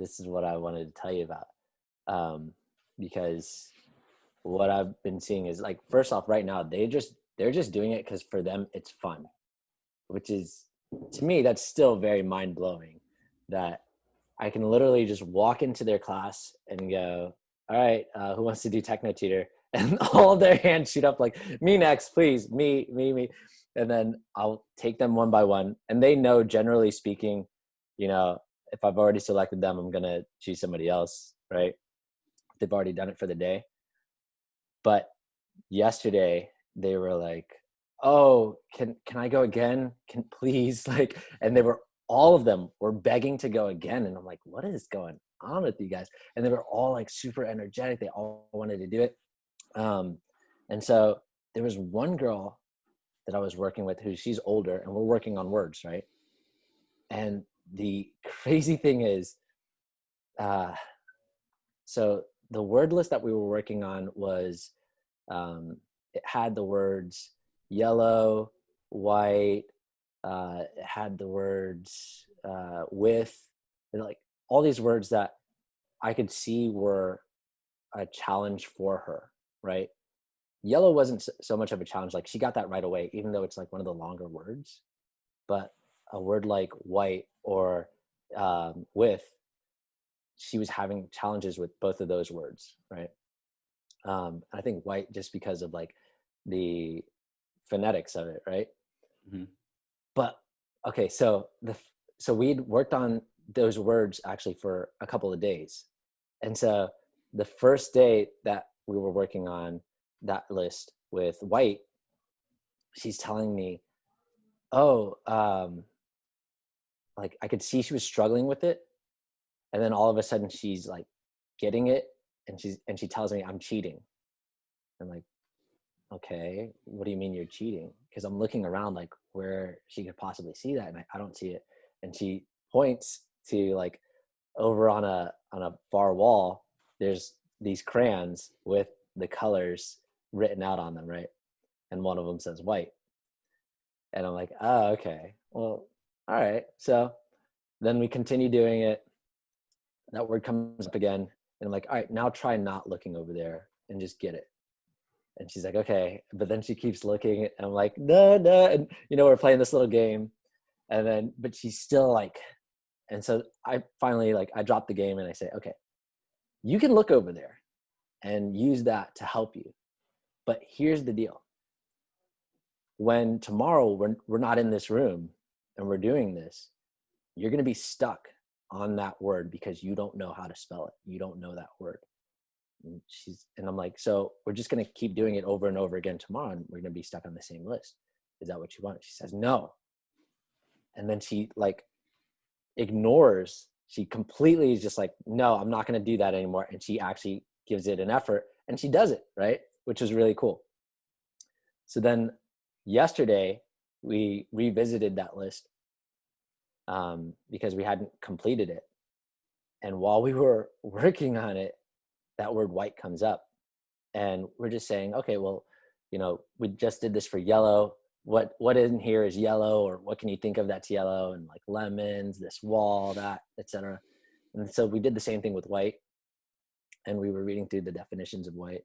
this is what I wanted to tell you about. Because what I've been seeing is like, first off, right now, they're just doing it because for them it's fun, which is, to me, that's still very mind blowing that I can literally just walk into their class and go, all right, who wants to do TechnoTutor? And all of their hands shoot up like, me next, please, me. And then I'll take them one by one. And they know, generally speaking, you know, if I've already selected them, I'm going to choose somebody else, right? They've already done it for the day. But yesterday they were like, oh, can I go again? Can please, like, and they were, all of them were begging to go again. And I'm like, what is going on with you guys? And they were all like super energetic. They all wanted to do it. And so there was one girl that I was working with who, she's older, and we're working on words, right? And the crazy thing is, so the word list that we were working on was, it had the words yellow, white, it had the words with, and like all these words that I could see were a challenge for her, right? Yellow wasn't so much of a challenge. Like, she got that right away, even though it's like one of the longer words. But a word like white or with, she was having challenges with both of those words, right? I think white just because of like the phonetics of it, right? Mhm. But okay, so we'd worked on those words actually for a couple of days. And so the first day that we were working on that list with white, she's telling me, oh, like I could see she was struggling with it. And then all of a sudden she's like getting it, and she tells me I'm cheating. I'm like, okay, what do you mean you're cheating? Because I'm looking around like where she could possibly see that, and I don't see it. And she points to like over on a far wall, there's these crayons with the colors written out on them, right? And one of them says white. And I'm like, oh, okay, well, all right. So then we continue doing it. That word comes up again, and I'm like, all right, now try not looking over there and just get it. And she's like, okay. But then she keeps looking, and I'm like, no, no. And, you know, we're playing this little game. And then, but she's still like, and so I finally, like, I dropped the game and I say, okay, you can look over there and use that to help you. But here's the deal. When tomorrow we're not in this room and we're doing this, you're going to be stuck on that word because you don't know how to spell it. You don't know that word. And I'm like, so we're just going to keep doing it over and over again tomorrow, and we're going to be stuck on the same list. Is that what you want? She says, no. And then she like ignores, she completely is just like, no, I'm not going to do that anymore. And she actually gives it an effort, and she does it, right? Which is really cool. So then yesterday we revisited that list because we hadn't completed it. And while we were working on it, that word white comes up, and we're just saying, okay, well, you know, we just did this for yellow. What in here is yellow, or what can you think of that's yellow? And like lemons, this wall, that, etc. And so we did the same thing with white, and we were reading through the definitions of white,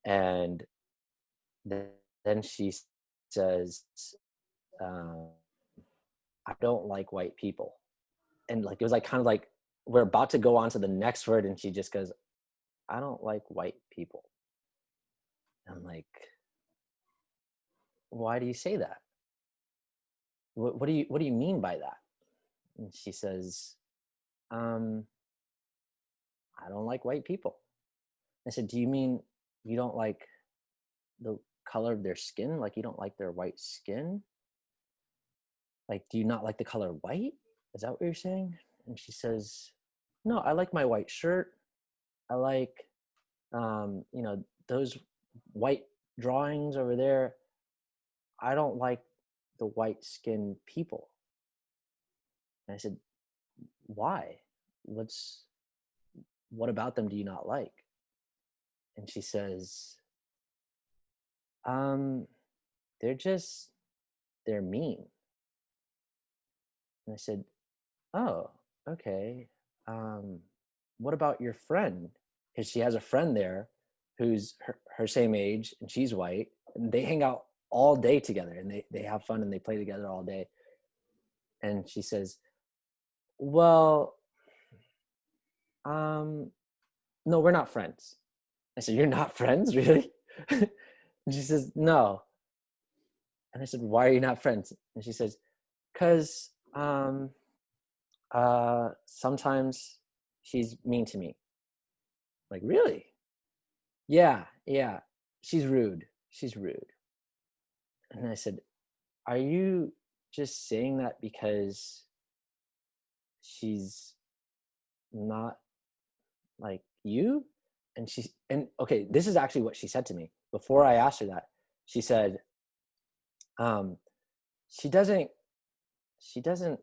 and then she says, um, I don't like white people. And like, it was like kind of like we're about to go on to the next word, and she just goes, I don't like white people. I'm like, why do you say that? What do you mean by that? And she says, um, I don't like white people. I said, do you mean you don't like the color of their skin? Like, you don't like their white skin? Like, do you not like the color white? Is that what you're saying? And she says, no, I like my white shirt. I like, you know, those white drawings over there. I don't like the white skinned people. And I said, why? What about them do you not like? And she says, um, they're mean. And I said, oh, okay. what about your friend? Because she has a friend there who's her same age and she's white, and they hang out all day together and they have fun and they play together all day. And she says, well, um, no, we're not friends. I said, you're not friends, really? And she says, no. And I said, why are you not friends? And she says, because sometimes she's mean to me. Like, really? Yeah, yeah. She's rude. She's rude. And I said, are you just saying that because she's not like you? And okay, this is actually what she said to me before I asked her that. She said, um, she doesn't she doesn't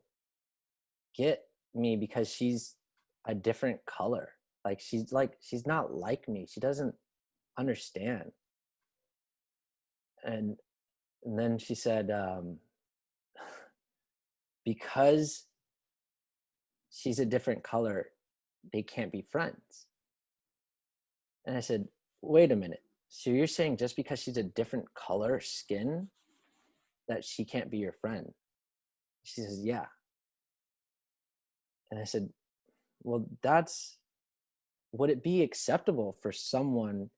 get me because she's a different color. Like she's not like me. She doesn't understand. And and then she said, because she's a different color, they can't be friends. And I said, wait a minute. So you're saying just because she's a different color skin that she can't be your friend? She says, yeah. And I said, well, would it be acceptable for someone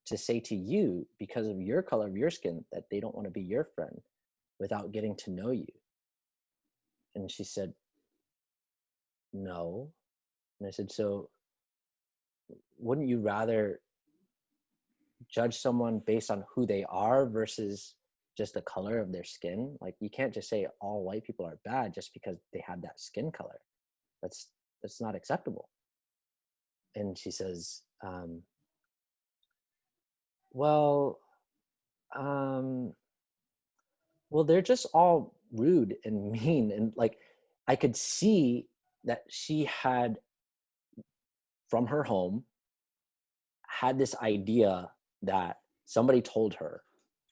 to say to you because of your color of your skin that they don't want to be your friend without getting to know you? And she said, no. And I said, so wouldn't you rather judge someone based on who they are versus just the color of their skin? Like, you can't just say all white people are bad just because they have that skin color. That's that's not acceptable. And she says, well, um, well, they're just all rude and mean. And like, I could see that she had, from her home, had this idea that somebody told her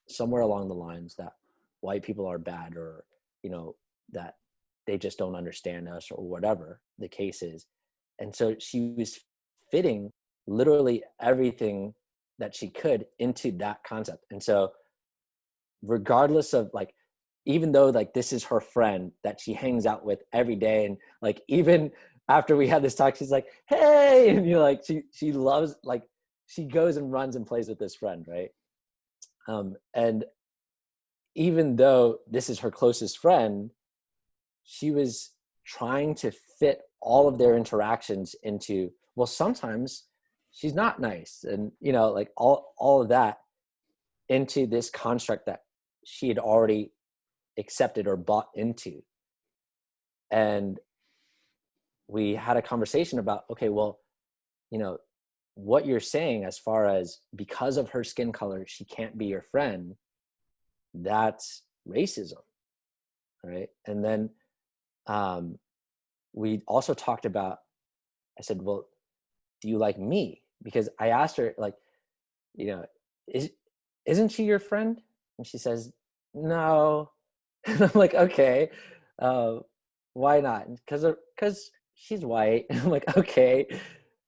somewhere along the lines that white people are bad, or you know that they just don't understand us, or whatever the case is. And so she was fitting literally everything that she could into that concept. And so regardless of like, even though like this is her friend that she hangs out with every day, and like even after we had this talk, she's like, hey, and you're like, she loves, like, she goes and runs and plays with this friend, right? And even though this is her closest friend, she was trying to fit all of their interactions into, well, sometimes she's not nice, and like all of that into this construct that she had already accepted or bought into. And we had a conversation about, okay, well, you know what you're saying as far as because of her skin color she can't be your friend, that's racism, right? And then um, we also talked about, I said, well, do you like me? Because I asked her, like, you know, is isn't she your friend? And she says, no. And I'm like, okay, uh, why not? Because she's white. And I'm like, okay,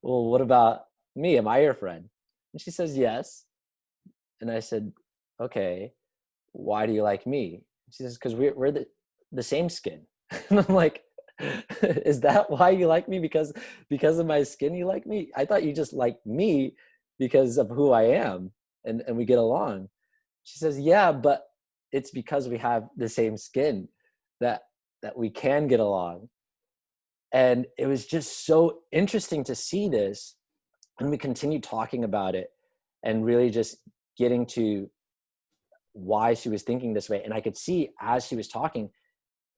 well, what about me? Am I your friend? And she says, yes. And I said, okay, why do you like me? She says, because we're the same skin. And I'm like, is that why you like me? Because of my skin you like me? I thought you just liked me because of who I am, and we get along. She says, yeah, but it's because we have the same skin that we can get along. And it was just so interesting to see this. And we continued talking about it and really just getting to why she was thinking this way. And I could see as she was talking,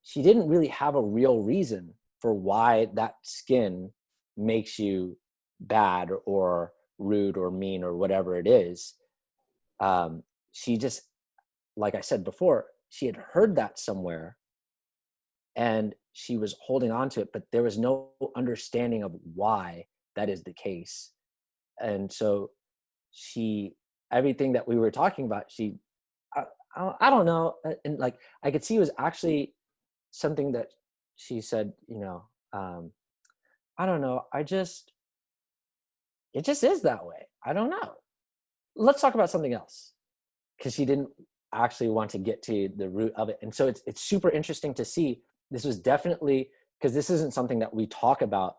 she didn't really have a real reason for why that skin makes you bad or rude or mean or whatever it is. She just, like I said before, she had heard that somewhere and she was holding on to it, but there was no understanding of why that is the case. And so she, everything that we were talking about, I, I don't know. And like, I could see it was actually something that she said, I don't know. It just is that way. I don't know. Let's talk about something else. Because she didn't actually want to get to the root of it. And so it's super interesting to see. This was definitely, because this isn't something that we talk about,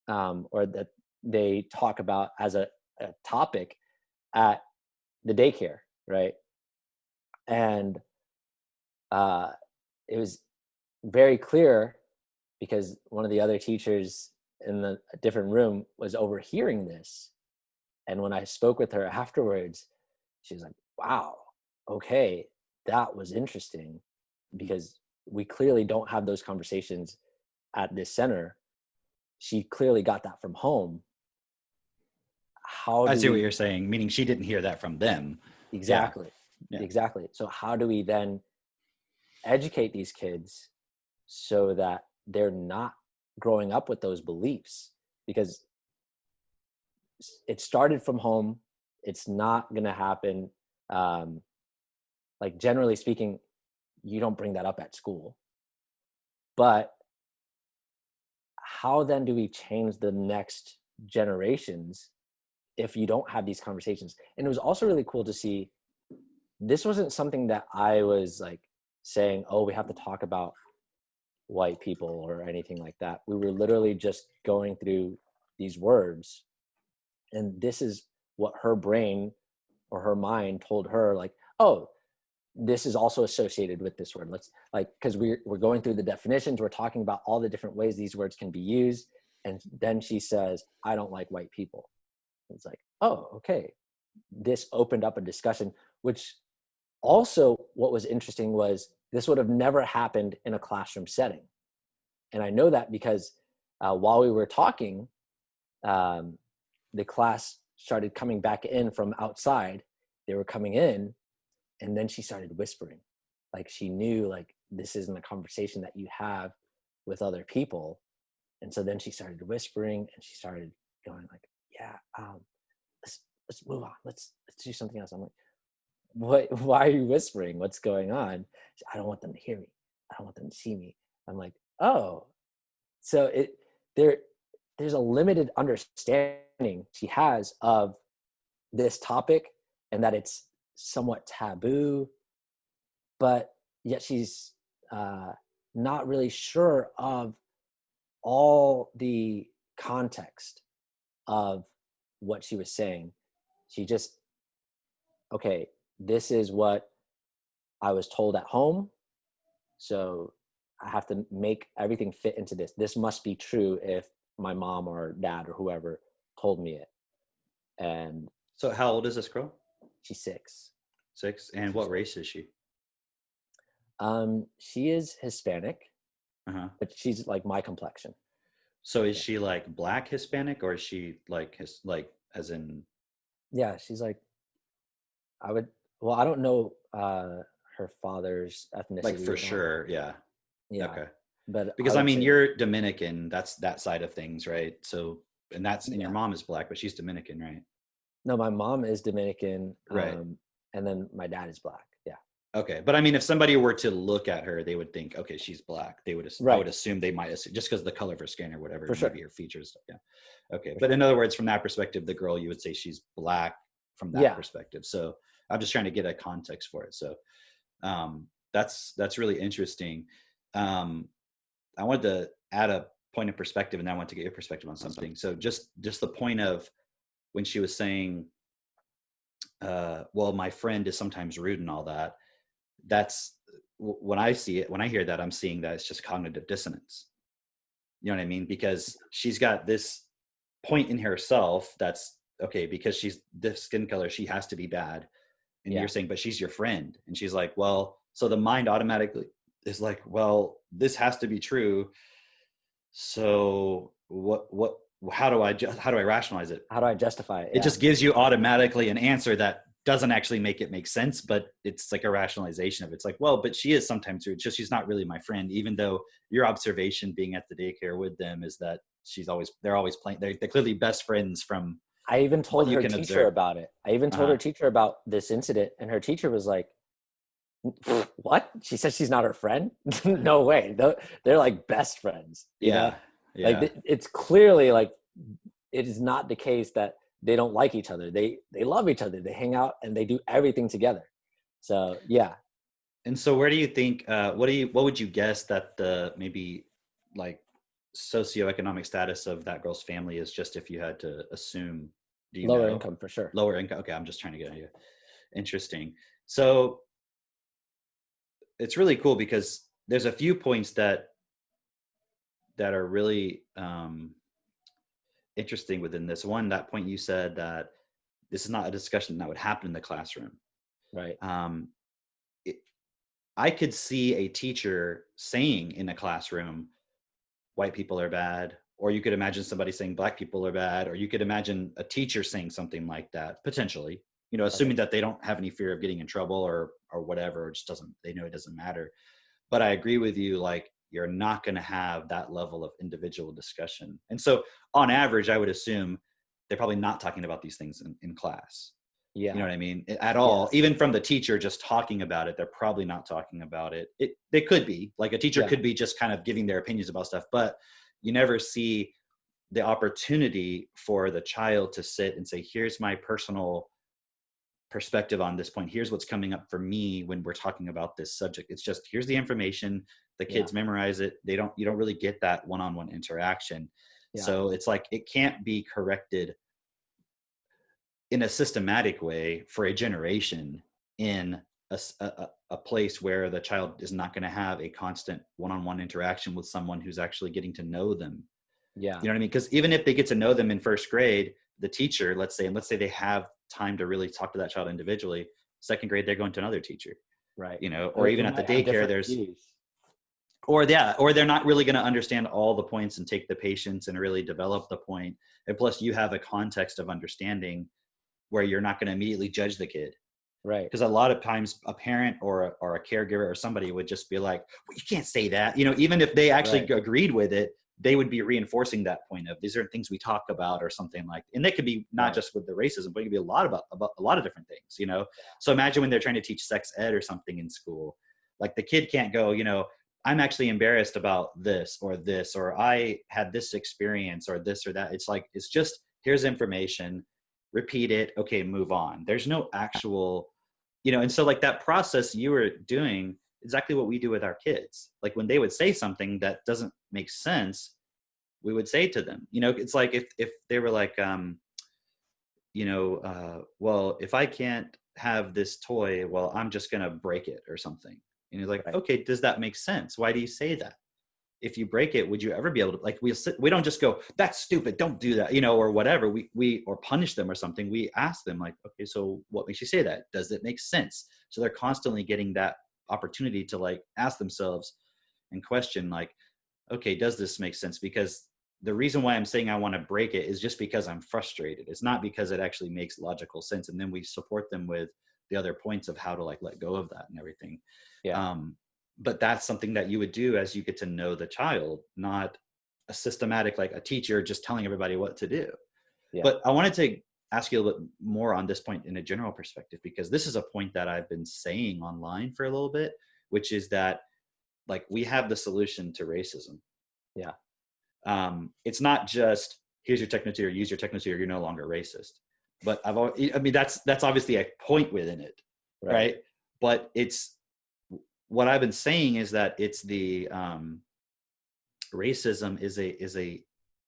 or that they talk about as a topic at the daycare, right? And it was very clear because one of the other teachers in a different room was overhearing this. And when I spoke with her afterwards, she was like, wow, okay, that was interesting, because we clearly don't have those conversations at this center. She clearly got that from home. How I do see what we you're saying, meaning she didn't hear that from them. Yeah. exactly, Yeah. exactly. So how do we then educate these kids so that they're not growing up with those beliefs? Because it started from home. It's not going to happen. Um, like generally speaking, you don't bring that up at school. But how then do we change the next generations if you don't have these conversations? And it was also really cool to see, this wasn't something that I was like saying, oh, we have to talk about white people or anything like that. We were literally just going through these words, and this is what her brain or her mind told her, like, oh, this is also associated with this word. Let's, like, because we're going through the definitions, we're talking about all the different ways these words can be used. And then she says, I don't like white people. It's like, oh, okay. This opened up a discussion, which also what was interesting was this would have never happened in a classroom setting. And I know that because while we were talking, um, the class started coming back in from outside. They were coming in, and then she started whispering, like she knew, like, this isn't a conversation that you have with other people. And so then she started whispering, and she started going like, yeah, let's move on, let's do something else. I'm like, what, why are you whispering, what's going on? I don't want them to hear me, I don't want them to see me. I'm like, oh, so there there's a limited understanding she has of this topic, and that it's somewhat taboo, but yet she's not really sure of all the context of what she was saying. She just, okay, this is what I was told at home, so I have to make everything fit into this. This must be true if my mom or dad or whoever told me it. And So how old is this girl? she's 6. 6. And She's what 6. race is she? She is Hispanic, Uh-huh. but she's like my complexion. So is Yeah. she like black Hispanic, or is she like like as in Yeah, she's like, I would, well, I don't know her father's like ethnicity for or not. sure? Yeah. Yeah, Okay. but I Because I would mean, say you're Dominican. That's that side of things, right? So, and your yeah. mom is black, but she's Dominican, right? No, my mom is Dominican, Right. and then my dad is black. Yeah. Okay. But I mean, if somebody were to look at her, they would think, okay, she's black. They would, I would Right. assume they might assume just because of the color of her skin or whatever, For sure. maybe her features. Yeah. Okay. For But sure. in other words, from that perspective, the girl, you would say she's black from that Yeah. perspective. So I'm just trying to get a context for it. So that's really interesting. Um, I wanted to add a point of perspective, and then I want to get your perspective on something. So just the point of when she was saying, well, my friend is sometimes rude and all that. That's when I see it, when I hear that, I'm seeing that it's just cognitive dissonance. You know what I mean? Because she's got this point in herself that's okay, because she's this skin color, she has to be bad. And you're Yeah. saying, but she's your friend. And she's like, well, so the mind automatically is like, well, this has to be true. So how do I rationalize it? How do I justify it? It Yeah. just gives you automatically an answer that doesn't actually make it make sense, but it's like a rationalization of it. It's like, well, but she is sometimes rude. Just she's not really my friend, even though your observation being at the daycare with them is that they're always playing. They're clearly best friends from I even what told you her can teacher observe. about it. I even told Uh-huh. her teacher about this incident, and her teacher was like, what? She said she's not her friend? No way. They're like best friends, you know? Yeah. Like Yeah. it's clearly like it is not the case that they don't like each other. They love each other. They hang out and they do everything together. So yeah, And so where do you think, what would you guess that the maybe like socioeconomic status of that girl's family is, just if you had to assume, do you lower know? income for sure. Lower income. Okay. I'm just trying to get an idea. Interesting. So it's really cool because there's a few points that are really interesting within this. One, that point you said that this is not a discussion that would happen in the classroom. Right. Um, it, I could see a teacher saying in a classroom, white people are bad, or you could imagine somebody saying black people are bad, or you could imagine a teacher saying something like that, potentially, Okay. assuming that they don't have any fear of getting in trouble or whatever, it just doesn't, they know it doesn't matter. But I agree with you, like you're not going to have that level of individual discussion. And so on average, I would assume they're probably not talking about these things in class. You Yeah. know what I mean? At all. Yes. Even from the teacher just talking about it, they're probably not talking about it. They could be, like a teacher Yeah. could be just kind of giving their opinions about stuff, but you never see the opportunity for the child to sit and say, here's my personal perspective on this point. Here's what's coming up for me when we're talking about this subject. It's just, here's the information. The Yeah. kids memorize it. You don't really get that one-on-one interaction. Yeah. So it's like, it can't be corrected in a systematic way for a generation in a place where the child is not going to have a constant one-on-one interaction with someone who's actually getting to know them. Yeah. You know what I mean? Because even if they get to know them in first grade, the teacher, let's say they have time to really talk to that child individually, second grade, they're going to another teacher, Right. or Who even at the might have daycare, different there's, views. or they're not really going to understand all the points and take the patience and really develop the point. And plus you have a context of understanding where you're not going to immediately judge the kid. Right. Because a lot of times a parent or a caregiver or somebody would just be like, well, you can't say that. Even if they actually Right. agreed with it, they would be reinforcing that point of, these are things we talk about or something like, and they could be not Right. just with the racism, but it could be a lot about a lot of different things. So imagine when they're trying to teach sex ed or something in school, like the kid can't go, I'm actually embarrassed about this, or I had this experience or this or that. It's like, it's just, here's information, repeat it. Okay, move on. There's no actual, and so like that process you were doing, exactly what we do with our kids. Like when they would say something that doesn't make sense, we would say to them, it's like if they were like, well, if I can't have this toy, well, I'm just going to break it or something. And you're like, Right. okay, does that make sense? Why do you say that? If you break it, would you ever be able to, like, we don't just go, that's stupid, don't do that, or whatever, or punish them or something. We ask them like, okay, so what makes you say that? Does it make sense? So they're constantly getting that opportunity to like ask themselves and question like, okay, does this make sense? Because the reason why I'm saying I want to break it is just because I'm frustrated. It's not because it actually makes logical sense. And then we support them with the other points of how to like let go of that and everything. Yeah. But that's something that you would do as you get to know the child, not a systematic, like a teacher just telling everybody what to do. Yeah. But I wanted to ask you a little bit more on this point in a general perspective, because this is a point that I've been saying online for a little bit, which is that like we have the solution to racism. Yeah. It's not just, here's your TechnoTutor, use your TechnoTutor, you're no longer racist. But I mean, that's obviously a point within it, Right. right? But it's, what I've been saying is that it's the racism is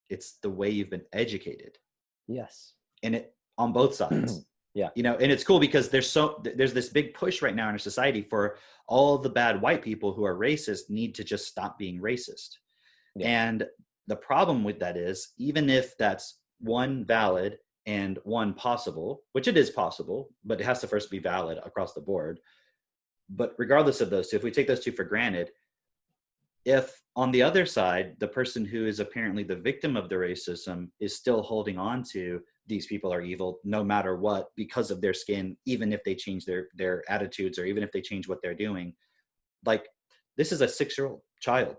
it's the way you've been educated, Yes. and it on both sides. Yeah. And it's cool because there's this big push right now in our society for all the bad white people who are racist need to just stop being racist. Yeah. And the problem with that is, even if that's one valid and one possible, which it is possible, but it has to first be valid across the board. But regardless of those two, if we take those two for granted, if on the other side, the person who is apparently the victim of the racism is still holding on to, these people are evil no matter what, because of their skin, even if they change their attitudes, or even if they change what they're doing, like, this is a 6-year-old child.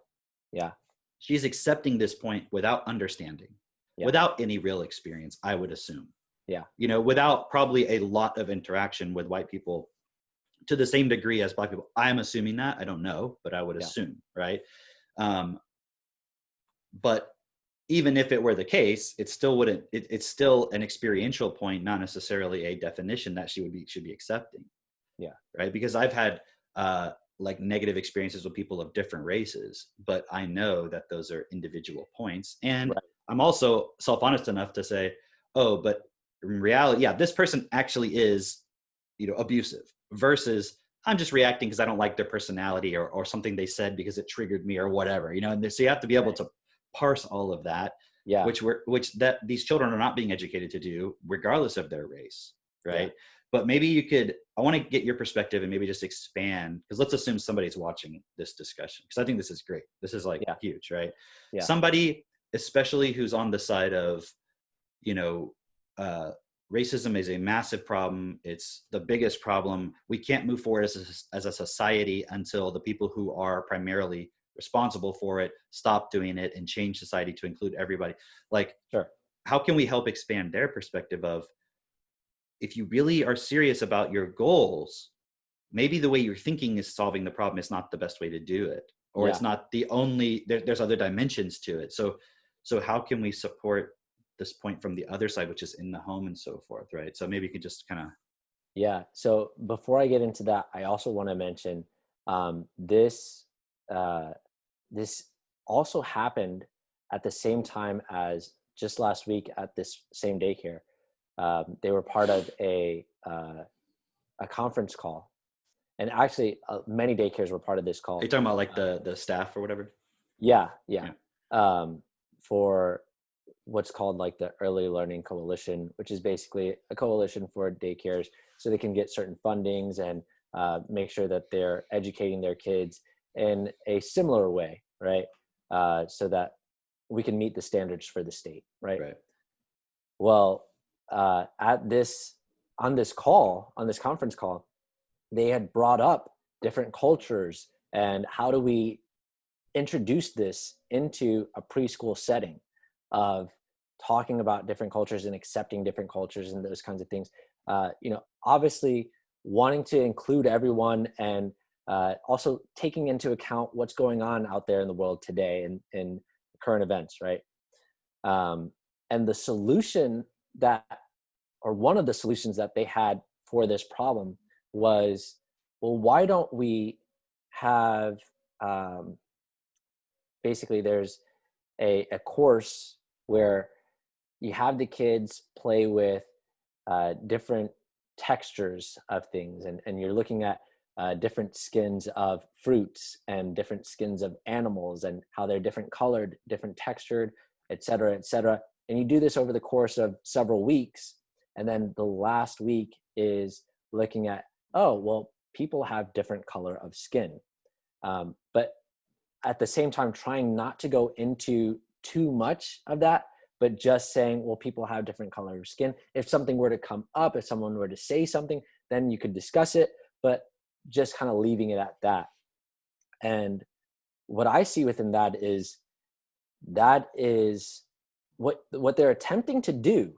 Yeah. She's accepting this point without understanding, Yeah. without any real experience, I would assume, Yeah. without probably a lot of interaction with white people to the same degree as black people. I'm assuming that. I don't know, but I would Yeah. assume, right? Um, but even if it were the case, it still wouldn't, it's still an experiential point, not necessarily a definition that should be accepting. Yeah. Right. Because I've had like negative experiences with people of different races, but I know that those are individual points. And Right. I'm also self-honest enough to say, oh, but in reality, yeah, this person actually is, abusive, versus I'm just reacting because I don't like their personality, or something they said because it triggered me or whatever, and so you have to be able Right. to parse all of that, Yeah. which that these children are not being educated to do regardless of their race. Yeah. Right. But maybe I want to get your perspective and maybe just expand, because let's assume somebody's watching this discussion, because I think this is great. This is like Yeah. huge, right? Yeah. Somebody, especially who's on the side of, you know, uh, racism is a massive problem. It's the biggest problem. We can't move forward as a society until the people who are primarily responsible for it stop doing it and change society to include everybody. Like, Sure. how can we help expand their perspective of, if you really are serious about your goals, maybe the way you're thinking is solving the problem is not the best way to do it, or it's Yeah. not the only, there's other dimensions to it. So how can we support this point from the other side, which is in the home and so forth, right? So maybe you could just kind of. Yeah. So before I get into that, I also want to mention this. This also happened at the same time as just last week at this same daycare. They were part of a conference call, and actually, many daycares were part of this Are you call. talking about like the staff or whatever? Yeah, yeah. Yeah. For what's called like the Early Learning Coalition, which is basically a coalition for daycares so they can get certain fundings and make sure that they're educating their kids in a similar way, right? So that we can meet the standards for the state, right? Right. Well, at this on this call, on this conference call, they had brought up different cultures and how do we introduce this into a preschool setting of talking about different cultures and accepting different cultures and those kinds of things. Obviously wanting to include everyone and also taking into account what's going on out there in the world today and in current events, right? And the solution that, or one of the solutions that they had for this problem was, well, why don't we have basically there's a course where you have the kids play with different textures of things, and you're looking at different skins of fruits and different skins of animals and how they're different colored, different textured, et cetera, et cetera. And you do this over the course of several weeks. And then the last week is looking at, oh, well, people have different color of skin. But at the same time, trying not to go into too much of that, but just saying, well, people have different color of skin. If something were to come up, if someone were to say something, then you could discuss it, but just kind of leaving it at that. And what I see within that is what they're attempting to do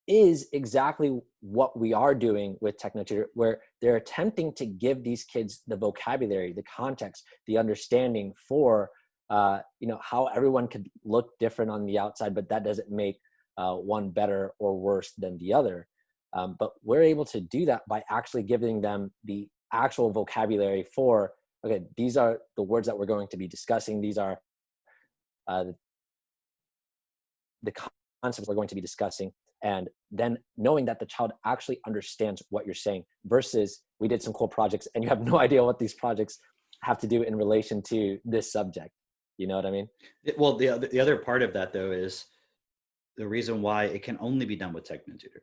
is exactly what we are doing with TechnoTutor, where they're attempting to give these kids the vocabulary, the context, the understanding for how everyone could look different on the outside, but that doesn't make one better or worse than the other. But we're able to do that by actually giving them the actual vocabulary for, okay, these are the words that we're going to be discussing. These are the concepts we're going to be discussing, and then knowing that the child actually understands what you're saying, versus we did some cool projects and you have no idea what these projects have to do in relation to this subject. You know what I mean? Well, the other part of that though is the reason why it can only be done with TechnoTutor,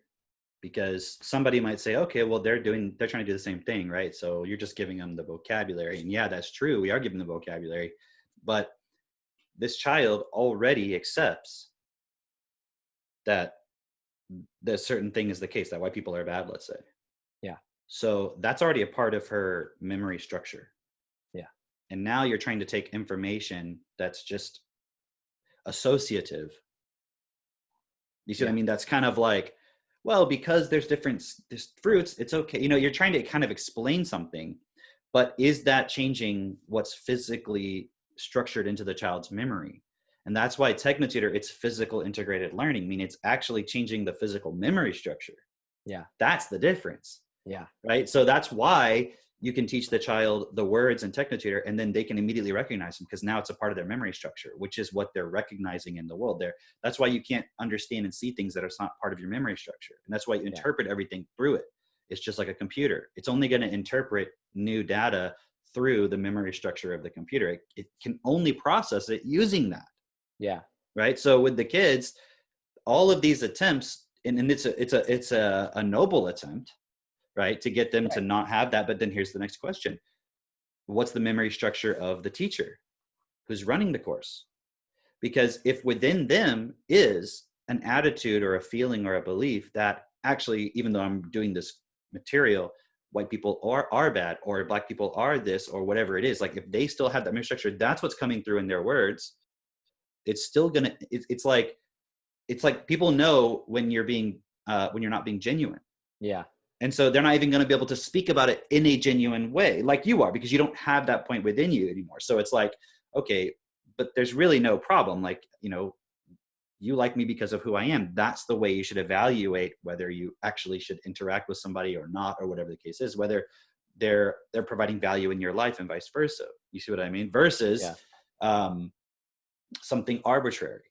because somebody might say, okay, well, they're trying to do the same thing, right? So you're just giving them the vocabulary. And yeah, that's true. We are giving the vocabulary, but this child already accepts that the certain thing is the case, that white people are bad, let's say. Yeah. So that's already a part of her memory structure. Yeah. And now you're trying to take information that's just associative. You see what I mean? That's kind of like, well, because there's fruits, it's okay. You're trying to kind of explain something, but is that changing what's physically structured into the child's memory? And that's why TechnoTutor, it's physical integrated learning, meaning it's actually changing the physical memory structure. Yeah. That's the difference, Yeah. right? So that's why you can teach the child the words in TechnoTutor, and then they can immediately recognize them because now it's a part of their memory structure, which is what they're recognizing in the world. That's why you can't understand and see things that are not part of your memory structure. And that's why you Yeah. interpret everything through it. It's just like a computer. It's only going to interpret new data through the memory structure of the computer. It can only process it using that. Yeah. Right. So with the kids, all of these attempts, and it's a noble attempt, right, to get them to Right. not have that. But then here's the next question: what's the memory structure of the teacher who's running the course? Because if within them is an attitude or a feeling or a belief that actually, even though I'm doing this material, white people are bad, or black people are this, or whatever it is, like if they still have that memory structure, that's what's coming through in their words. It's still gonna. It's like people know when you're not being genuine. Yeah. And so they're not even going to be able to speak about it in a genuine way like you are, because you don't have that point within you anymore. So it's like, okay, but there's really no problem. Like, you like me because of who I am. That's the way you should evaluate whether you actually should interact with somebody or not, or whatever the case is, whether they're providing value in your life and vice versa. You see what I mean? Versus Yeah. something arbitrary,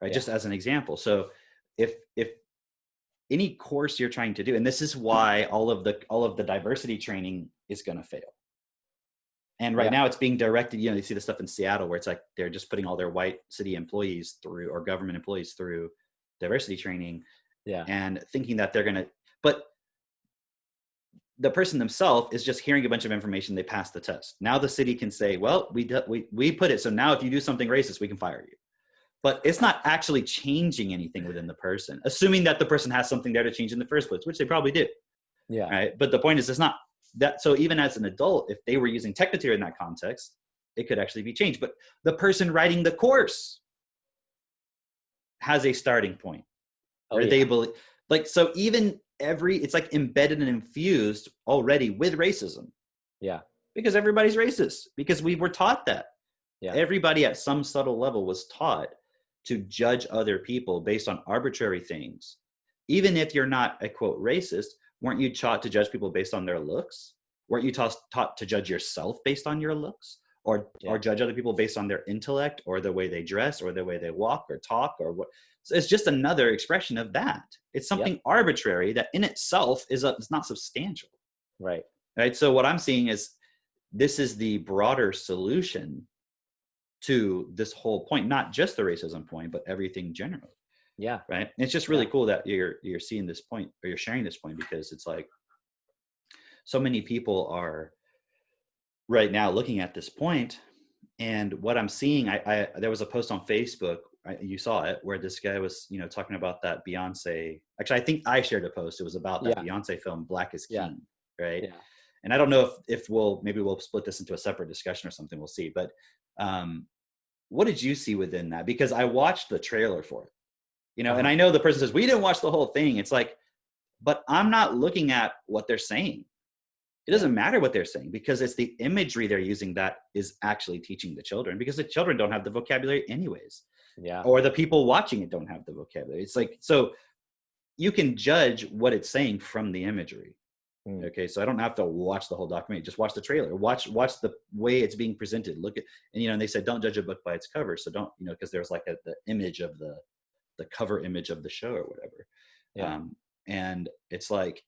right? Yeah. Just as an example. So if any course you're trying to do, and this is why all of the diversity training is going to fail. And right Yeah. now it's being directed, you see the stuff in Seattle where it's like they're just putting all their white city employees through, or government employees through, diversity training, Yeah. and thinking that they're going to, but the person themselves is just hearing a bunch of information. They pass the test. Now the city can say, well, we put it, so now if you do something racist, we can fire you. But it's not actually changing anything within the person, assuming that the person has something there to change in the first place, which they probably do. Yeah. Right. But the point is, it's not that. So even as an adult, if they were using TechnoTutor in that context, it could actually be changed. But the person writing the course has a starting point where they believe, like, so even it's like embedded and infused already with racism. Yeah. Because everybody's racist, because we were taught that. Yeah. Everybody at some subtle level was taught to judge other people based on arbitrary things. Even if you're not a quote racist, weren't you taught to judge people based on their looks? Weren't you taught to judge yourself based on your looks, or judge other people based on their intellect, or the way they dress, or the way they walk or talk, or what? So it's just another expression of that. It's something arbitrary that in itself it's not substantial. Right. Right. So what I'm seeing is this is the broader solution to this whole point, not just the racism point, but everything generally. Yeah. Right. And it's just really cool that you're seeing this point, or you're sharing this point, because it's like so many people are right now looking at this point. And what I'm seeing, there was a post on Facebook, you saw it, where this guy was, talking about that Beyonce. Actually, I think I shared a post. It was about that Beyonce film, Black is King. Right. Yeah. And I don't know if maybe we'll split this into a separate discussion or something. We'll see. But what did you see within that? Because I watched the trailer for it, and I know the person says, we didn't watch the whole thing. It's like, but I'm not looking at what they're saying. It doesn't matter what they're saying, because it's the imagery they're using that is actually teaching the children, because the children don't have the vocabulary anyways. Yeah. Or the people watching it don't have the vocabulary. It's like, so you can judge what it's saying from the imagery. Okay, so I don't have to watch the whole documentary. Just watch the trailer. Watch the way it's being presented. Look at, and they said don't judge a book by its cover. So don't, because there's like the image of the cover image of the show or whatever. Yeah. And it's like,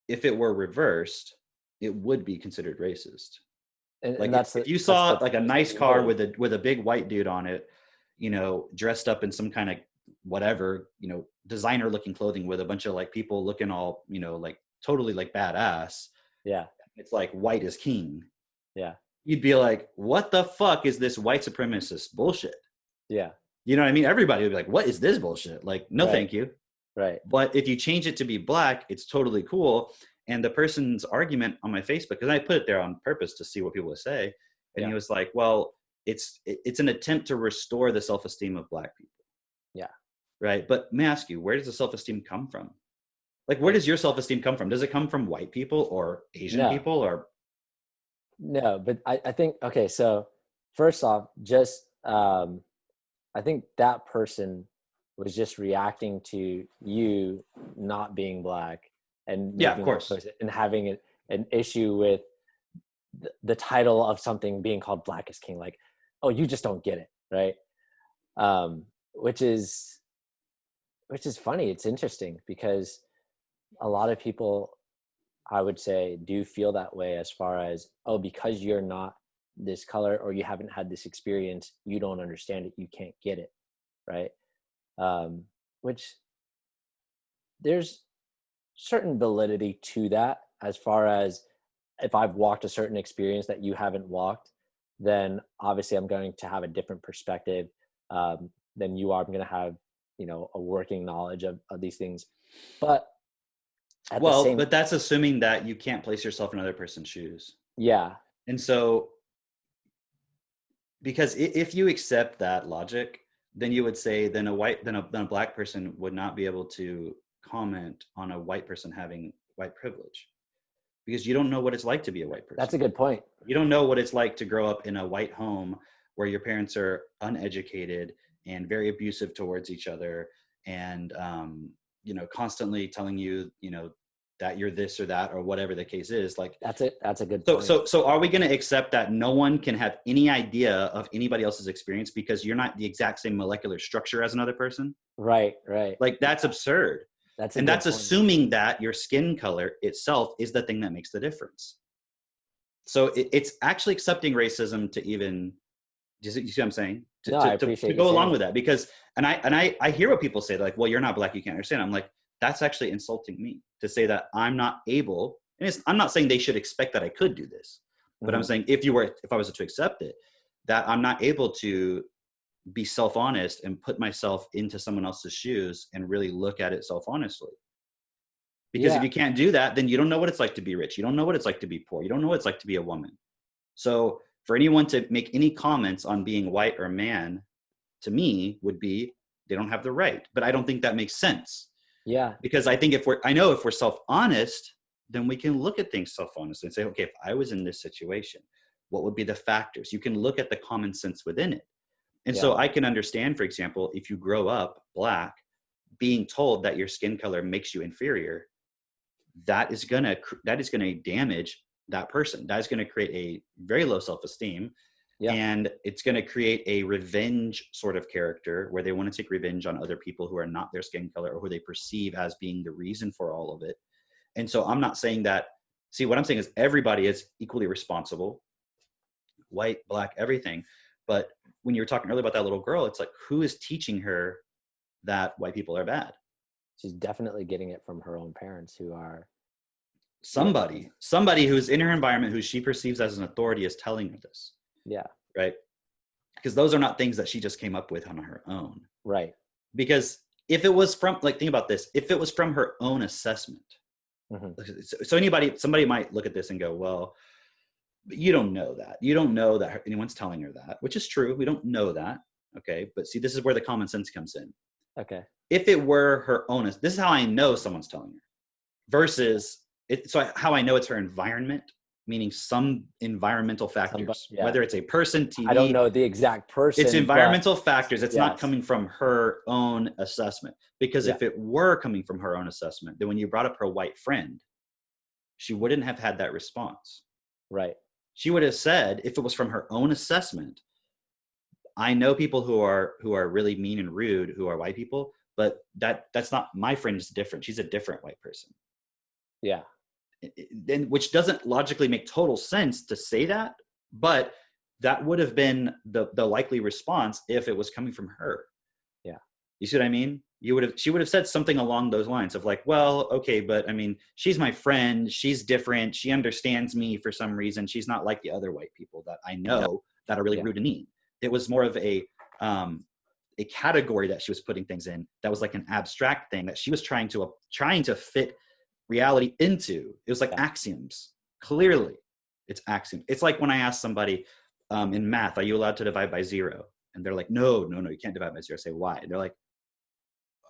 if it were reversed, it would be considered racist. And if you saw like a nice car with a big white dude on it, dressed up in some kind of whatever, designer looking clothing with a bunch of like people looking all, like totally like badass. Yeah. It's like white is king. Yeah. You'd be like, what the fuck is this white supremacist bullshit? Yeah. You know what I mean? Everybody would be like, what is this bullshit? Like, no, thank you. Right. But if you change it to be black, it's totally cool. And the person's argument on my Facebook, because I put it there on purpose to see what people would say. And he was like, well, it's an attempt to restore the self-esteem of black people. Yeah. Right. But may I ask you, where does the self-esteem come from? Like, where does your self-esteem come from? Does it come from white people or Asian people or? No, but I think, okay, so first off, just I think that person was just reacting to you not being black and Yeah, of making that course. choice and having an issue with the title of something being called Black is King. Like, oh, you just don't get it, right? Um, which is funny. It's interesting because a lot of people, I would say, do feel that way as far as, oh, because you're not this color or you haven't had this experience, you don't understand it, you can't get it, right? Which there's certain validity to that, as far as if I've walked a certain experience that you haven't walked, then obviously I'm going to have a different perspective than you are. I'm going to have, a working knowledge of these things. But at the Well, same, but that's assuming that you can't place yourself in another person's shoes. yeah, And so, because if you accept that logic, then you would say then a black person would not be able to comment on a white person having white privilege, because you don't know what it's like to be a white that's person. a good point. You don't know what it's like to grow up in a white home where your parents are uneducated and very abusive towards each other, and constantly telling you, that you're this or that or whatever the case is. Like, That's it. That's a good so point. so are we going to accept that no one can have any idea of anybody else's experience because you're not the exact same molecular structure as another person? Right, right. Like, that's absurd. That's a And good that's point. assuming that your skin color itself is the thing that makes the difference. So it's actually accepting racism to even, you see what I'm saying? No, I To appreciate you go along saying with that. that, because, and I hear what people say, like, well, you're not black, you can't understand. I'm like, that's actually insulting me to say that I'm not able. And I'm not saying they should expect that I could do this, but I'm Hmm. saying if I was to accept it, that I'm not able to be self-honest and put myself into someone else's shoes and really look at it self-honestly. Because if Yeah, you can't do that, then you don't know what it's like to be rich. You don't know what it's like to be poor. You don't know what it's like to be a woman. So for anyone to make any comments on being white or man, to me, would be, they don't have the right. But I don't think that makes sense, yeah, because I think if we're self-honest, then we can look at things self-honestly and say, okay, if I was in this situation, what would be the factors? You can look at the common sense within it. And yeah, so I can understand, for example, if you grow up black, being told that your skin color makes you inferior, that is gonna damage that person. That is going to create a very low self-esteem, yeah, and it's going to create a revenge sort of character where they want to take revenge on other people who are not their skin color or who they perceive as being the reason for all of it. And so I'm not saying that. See, what I'm saying is everybody is equally responsible, white, black, everything. But when you were talking earlier about that little girl, it's like, who is teaching her that white people are bad? she's definitely getting it from her own parents who are, yeah, Somebody who's in her environment, who she perceives as an authority, is telling her this, yeah, right? Because those are not things that she just came up with on her own. right. Because if it was from, like, think about this, if it was from her own assessment, Hmm. so somebody might look at this and go, well, you don't know that. You don't know that anyone's telling her that, which is true. We don't know that. Okay. But see, this is where the common sense comes in. Okay. If it were her own, this is how I know someone's telling her, versus so how I know it's her environment, meaning some environmental Somebody, factors, yeah. whether it's a person, I don't TV, know the exact it's person, but environmental factors. It's not yes. coming from her own assessment. Because Yeah. if it were coming from her own assessment, then when you brought up her white friend, she wouldn't have had that response. Right. She would have said, if it was from her own assessment, I know people who are really mean and rude who are white people, but that's not my friend. Is different. She's a different white person. Yeah. Then, which doesn't logically make total sense to say that, but that would have been the likely response if it was coming from her. Yeah. You see what I mean? She would have said something along those lines of like, well, okay, but I mean, she's my friend, she's different, she understands me for some reason, she's not like the other white people that I know that are really Yeah. rude and mean. It was more of a category that she was putting things in, that was like an abstract thing that she was trying to fit reality into. It was like Yeah. axioms. Clearly, it's axiom. It's like when I ask somebody in math, are you allowed to divide by zero? And they're like, no, no, no, you can't divide by zero. I say, why? And they're like,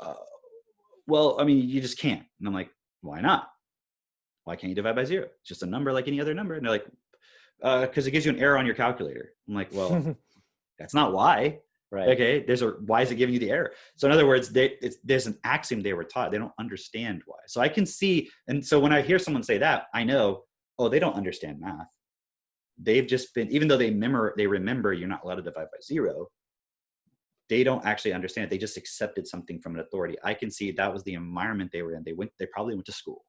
uh, well, I mean, you just can't. And I'm like, why not? Why can't you divide by zero? It's just a number like any other number. And they're like, Because it gives you an error on your calculator. I'm like, well, that's not why. Right. Okay, why is it giving you the error? So in other words, there's an axiom they were taught. They don't understand why. So I can see, and so when I hear someone say that, I know, oh, they don't understand math. They've just been, even though they remember you're not allowed to divide by zero, they don't actually understand it. They just accepted something from an authority. I can see that was the environment they were in. They probably went to school.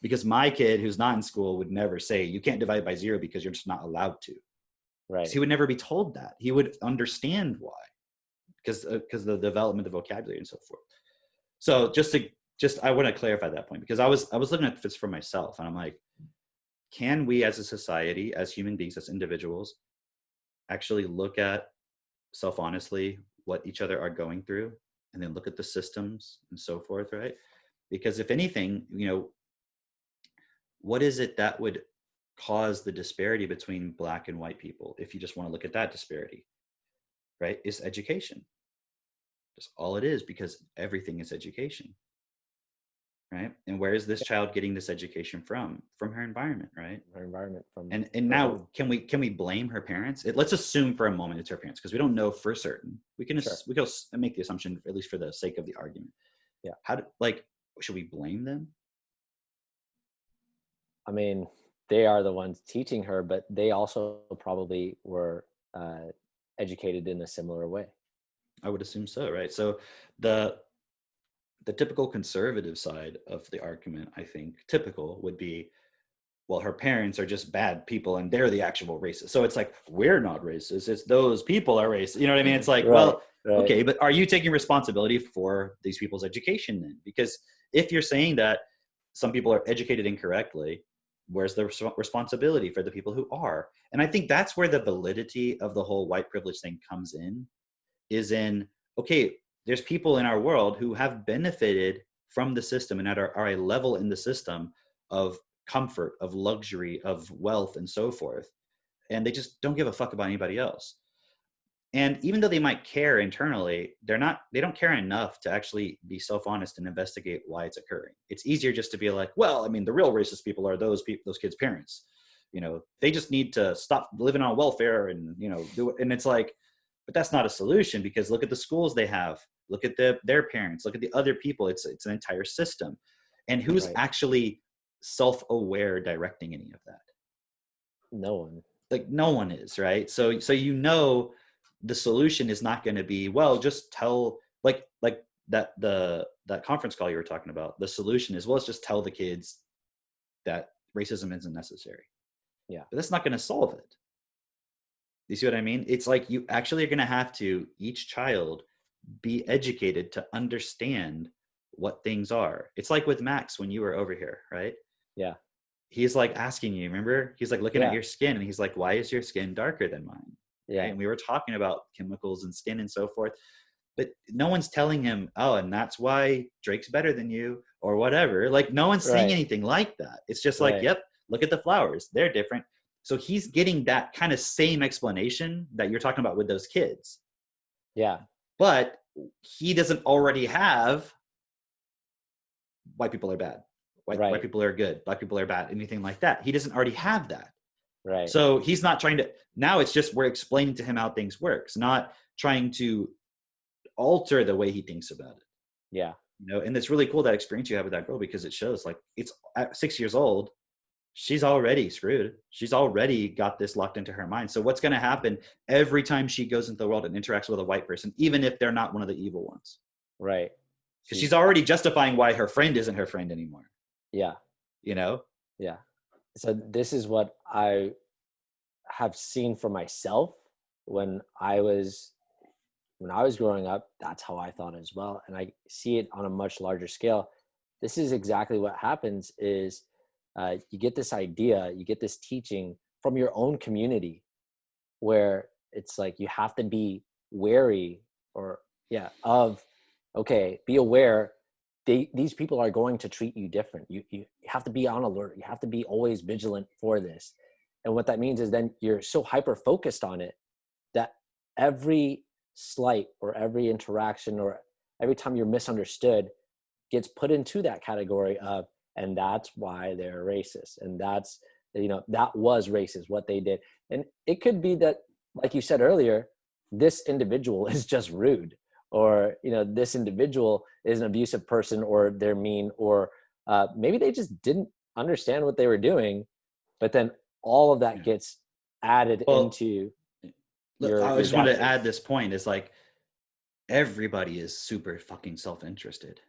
Because my kid who's not in school would never say, you can't divide by zero because you're just not allowed to. Right. He would never be told that. He would understand why, because the development of vocabulary and so forth. So I want to clarify that point, because I was looking at this for myself, and I'm like, can we as a society, as human beings, as individuals, actually look at self-honestly what each other are going through, and then look at the systems and so forth, right? Because if anything, what is it that would cause the disparity between Black and white people, if you just want to look at that disparity, right? Is education. That's all it is, because everything is education, right? And where is this child getting this education from? From her environment, right? Her environment, from And her now, home. can we blame her parents? Let's assume for a moment it's her parents, because we don't know for certain. We can Sure. make the assumption, at least for the sake of the argument. Yeah. Should we blame them? I mean, they are the ones teaching her, but they also probably were educated in a similar way. I would assume so, right? So the typical conservative side of the argument, I think, would be, well, her parents are just bad people and they're the actual racists. So it's like, we're not racist, it's those people are racist. You know what I mean? It's like, Right. well, Right. okay, but are you taking responsibility for these people's education then? Because if you're saying that some people are educated incorrectly, where's the responsibility for the people who are? And I think that's where the validity of the whole white privilege thing comes in, is in, okay, there's people in our world who have benefited from the system and are a level in the system of comfort, of luxury, of wealth, and so forth. And they just don't give a fuck about anybody else. And even though they might care internally, they don't care enough to actually be self-honest and investigate why it's occurring. It's easier just to be like, well, I mean, the real racist people are those kids' parents. They just need to stop living on welfare and, do it. And it's like, but that's not a solution, because look at the schools they have, look at their parents, look at the other people. It's an entire system. And who's Right. actually self-aware directing any of that? No one. Like, no one is, right? So the solution is not going to be, well, just tell, like that conference call you were talking about. The solution is, well, let's just tell the kids that racism isn't necessary. Yeah. But that's not going to solve it. You see what I mean? It's like, you actually are going to have to, each child, be educated to understand what things are. It's like with Max when you were over here, right? Yeah. He's like asking you, remember? He's like looking at Yeah. your skin, and he's like, why is your skin darker than mine? Yeah. Right? And we were talking about chemicals and skin and so forth. But no one's telling him, oh, and that's why Drake's better than you or whatever. Like, no one's saying Right. anything like that. It's just like, Right. yep, look at the flowers. They're different. So he's getting that kind of same explanation that you're talking about with those kids. Yeah. But he doesn't already have white people are bad. White people are good. Black people are bad. Anything like that. He doesn't already have that. Right. So he's not trying to, now it's just, we're explaining to him how things works, not trying to alter the way he thinks about it. Yeah. And it's really cool, that experience you have with that girl, because it shows, like, it's at 6 years old, she's already screwed. She's already got this locked into her mind. So what's going to happen every time she goes into the world and interacts with a white person, even if they're not one of the evil ones? Right. Because she's already justifying why her friend isn't her friend anymore. Yeah. Yeah. So this is what I have seen for myself when I was growing up. That's how I thought as well. And I see it on a much larger scale. This is exactly what happens is you get this idea, you get this teaching from your own community, where it's like, you have to be wary be aware. These people are going to treat you different. You have to be on alert. You have to be always vigilant for this. And what that means is then you're so hyper focused on it that every slight or every interaction or every time you're misunderstood gets put into that category of, and that's why they're racist. And that's that was racist, what they did. And it could be that, like you said earlier, this individual is just rude, or this individual is an abusive person, or they're mean, or maybe they just didn't understand what they were doing. But then all of that Yeah. gets added Well, into look, I your just want to database. add this point is like everybody is super fucking self-interested.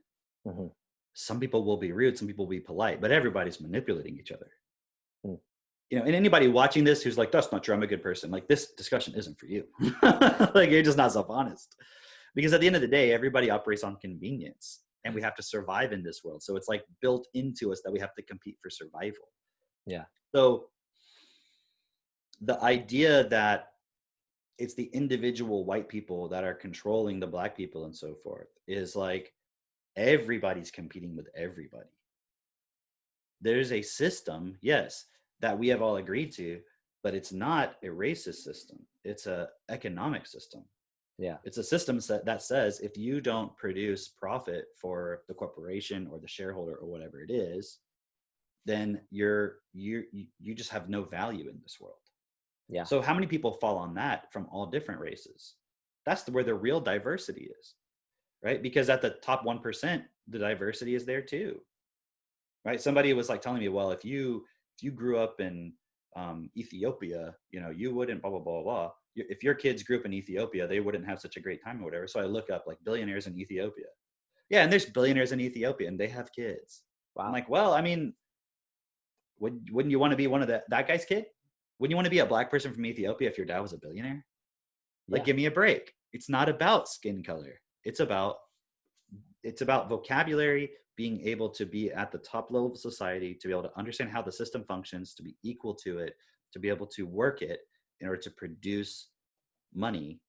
Hmm. Some people will be rude, some people will be polite, but everybody's manipulating each other. Hmm. And anybody watching this who's like, that's not true, I'm a good person. Like, this discussion isn't for you. Like, you're just not self-honest. Because at the end of the day, everybody operates on convenience and we have to survive in this world. So it's like built into us that we have to compete for survival. Yeah. So the idea that it's the individual white people that are controlling the black people and so forth is like everybody's competing with everybody. There's a system, yes, that we have all agreed to, but it's not a racist system. It's a economic system. Yeah. It's a system that says if you don't produce profit for the corporation or the shareholder or whatever it is, then you just have no value in this world. Yeah. So how many people fall on that from all different races? That's where the real diversity is, right? Because at the top 1%, the diversity is there too, right? Somebody was like telling me, well, if you grew up in Ethiopia, you wouldn't blah blah blah blah. If your kids grew up in Ethiopia, they wouldn't have such a great time or whatever. So I look up like billionaires in Ethiopia. Yeah, and there's billionaires in Ethiopia, and they have kids. I'm Wow. like, well, I mean, wouldn't you want to be one of that guy's kid? Wouldn't you want to be a black person from Ethiopia if your dad was a billionaire? Like, Yeah. give me a break. It's not about skin color. It's about vocabulary, being able to be at the top level of society, to be able to understand how the system functions, to be equal to it, to be able to work it in order to produce money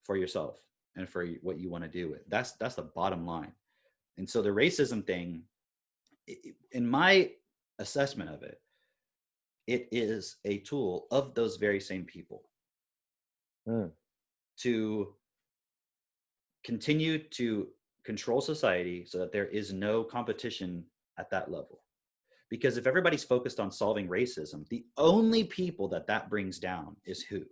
for yourself and for what you want to do with. That's the bottom line. And so the racism thing, in my assessment of it, it is a tool of those very same people Mm. to continue to control society so that there is no competition at that level. Because if everybody's focused on solving racism, the only people that brings down is who?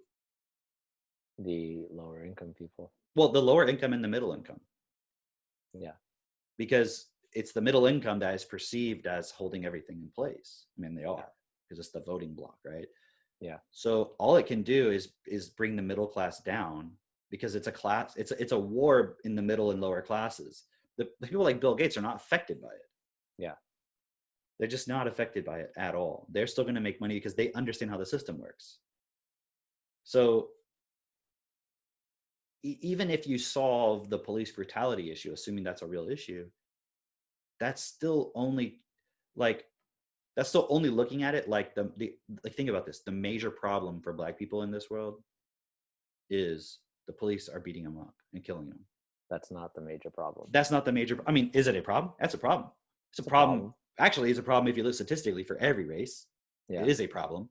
The lower income people. Well, the lower income and the middle income, Yeah. because it's the middle income that is perceived as holding everything in place. I mean, they Yeah. are, because it's the voting block, right? Yeah. So all it can do is bring the middle class down, because it's a class, it's a war in the middle and lower classes. The people like Bill Gates are not affected by it. Yeah. They're just not affected by it at all. They're still going to make money because they understand how the system works. So even if you solve the police brutality issue, assuming that's a real issue, that's still only like that's still only looking at it like the like, think about this. The major problem for black people in this world is the police are beating them up and killing them. That's not the major problem. That's not the major. I mean, is it a problem? That's a problem. It's a It's a problem. problem. Actually, it's a problem if you look statistically for every race. It Yeah. is a problem.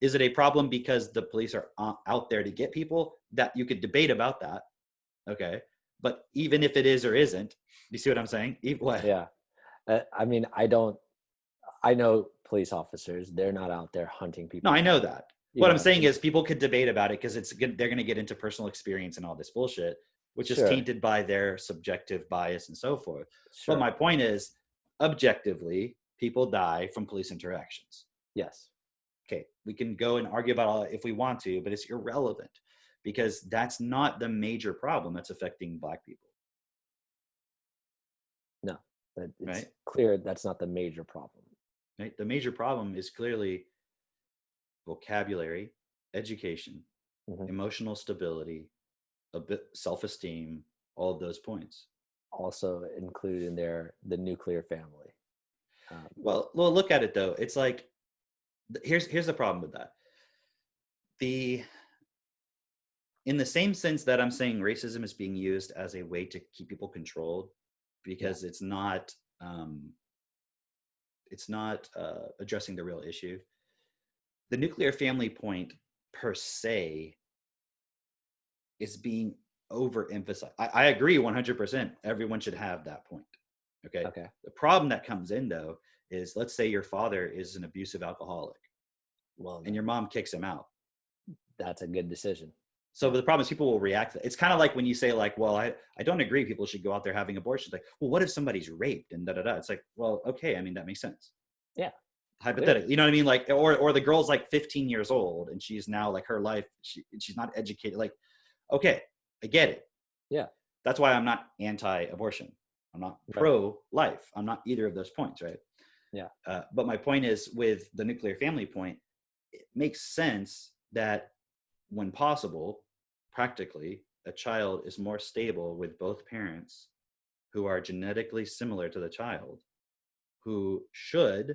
Is it a problem because the police are out there to get people? That you could debate about that. Okay. But even if it is or isn't, you see what I'm saying? What? Yeah. I mean, I know police officers, they're not out there hunting No, people I know down. that. You What I'm know, saying and is people could debate about it because they're going to get into personal experience and all this bullshit, which is sure, tainted by their subjective bias and so forth. But sure. my point is, objectively, people die from police interactions. Yes. Okay, we can go and argue about all if we want to, but it's irrelevant because that's not the major problem that's affecting black people, No, it's right? clear that's not the major problem. Right? The major problem is clearly vocabulary, education, Hmm. emotional stability, a bit self-esteem, all of those points. Also included in there, the nuclear family. Well, look at it though. It's like here's the problem with that. The In the same sense that I'm saying racism is being used as a way to keep people controlled, Yeah. because it's not addressing the real issue. The nuclear family point per se is being overemphasized. I agree 100%. Everyone should have that point. Okay. Okay. The problem that comes in though is, let's say your father is an abusive alcoholic. Well, and your mom kicks him out. that's a good decision. So the problem is people will react to that. It's kind of like when you say like, well, I don't agree people should go out there having abortions. Like, well, what if somebody's raped and da da da? It's like, well, okay, I mean, that makes sense. Yeah, clearly. Hypothetically, you know what I mean? Like, or the girl's like 15 years old and she's now like her life, she's not educated. Like, okay, I get it. Yeah, That's why I'm not anti-abortion. I'm not right. pro-life. I'm not either of those points, right? Yeah, But my point is with the nuclear family point, it makes sense that when possible, practically, a child is more stable with both parents who are genetically similar to the child, who should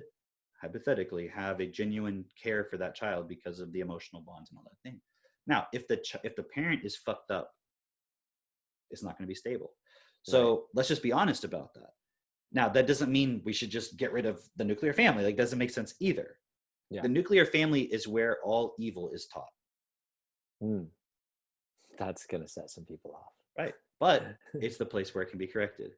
hypothetically have a genuine care for that child because of the emotional bonds and all that thing. Now, if the parent is fucked up, it's not going to be stable. right. So let's just be honest about that. Now, that doesn't mean we should just get rid of the nuclear family. Like, doesn't make sense either. Yeah. The nuclear family is where all evil is taught. Mm, that's gonna set some people off. Right. But it's the place where it can be corrected.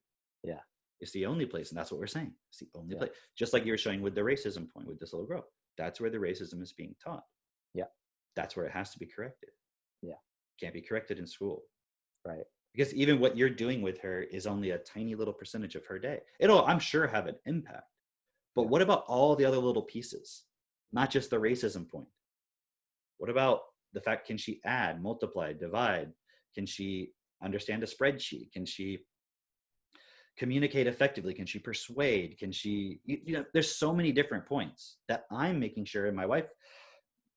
Yeah. It's the only place. And that's what we're saying. It's the only Yeah. place. Just like you were showing with the racism point with this little girl. That's where the racism is being taught. Yeah. That's where it has to be corrected. Yeah. Can't be corrected in school. Right. Because even what you're doing with her is only a tiny little percentage of her day. It'll, I'm sure, have an impact. But Yeah. what about all the other little pieces? Not just the racism point. What about the fact, can she add, multiply, divide? Can she understand a spreadsheet? Can she communicate effectively? Can she persuade? Can she, you know, there's so many different points that I'm making sure, and my wife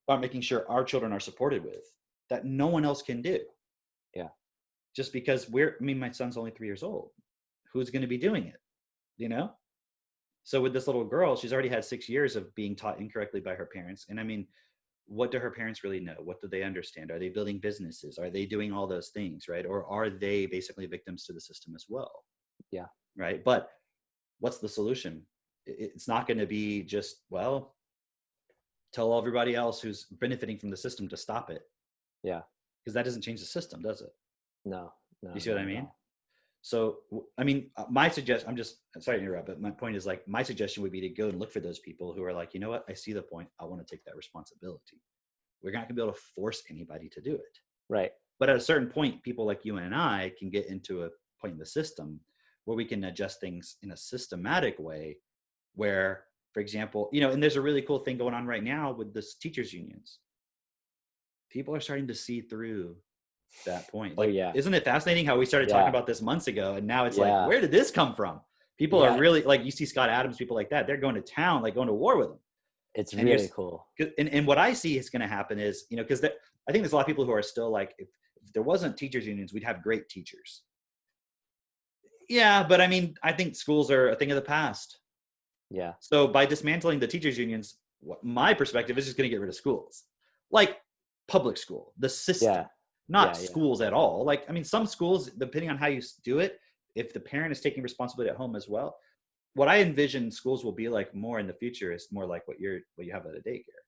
are making sure our children are supported with, that no one else can do. Yeah. Just because my son's only 3 years old. Who's going to be doing it? You know? So with this little girl, she's already had 6 years of being taught incorrectly by her parents. And I mean, what do her parents really know? What do they understand? Are they building businesses? Are they doing all those things, right? Or are they basically victims to the system as well? Yeah. Right. But what's the solution? It's not going to be just, well, tell everybody else who's benefiting from the system to stop it. Yeah. Because that doesn't change the system, does it? No. No. You see what I mean? All. So, I mean, my suggestion, I'm sorry to interrupt, but my point is like, my suggestion would be to go and look for those people who are like, you know what, I see the point. I want to take that responsibility. We're not going to be able to force anybody to do it. Right. But at a certain point, people like you and I can get into a point in the system where we can adjust things in a systematic way where, for example, you know, and there's a really cool thing going on right now with this teachers unions. People are starting to see through that point. Like, yeah. isn't it fascinating how we started talking about this months ago and now it's like, where did this come from? People are really like, you see Scott Adams, people like that, they're going to town, like going to war with them. It's really cool. And what I see is going to happen is, you know, because I think there's a lot of people who are still like, if there wasn't teachers unions, we'd have great teachers. Yeah, but I mean, I think schools are a thing of the past. Yeah. So by dismantling the teachers unions, my perspective is just going to get rid of schools, like public school, the system, not schools at all. Like, I mean, some schools, depending on how you do it, if the parent is taking responsibility at home as well, what I envision schools will be like more in the future is more like what you have at a daycare.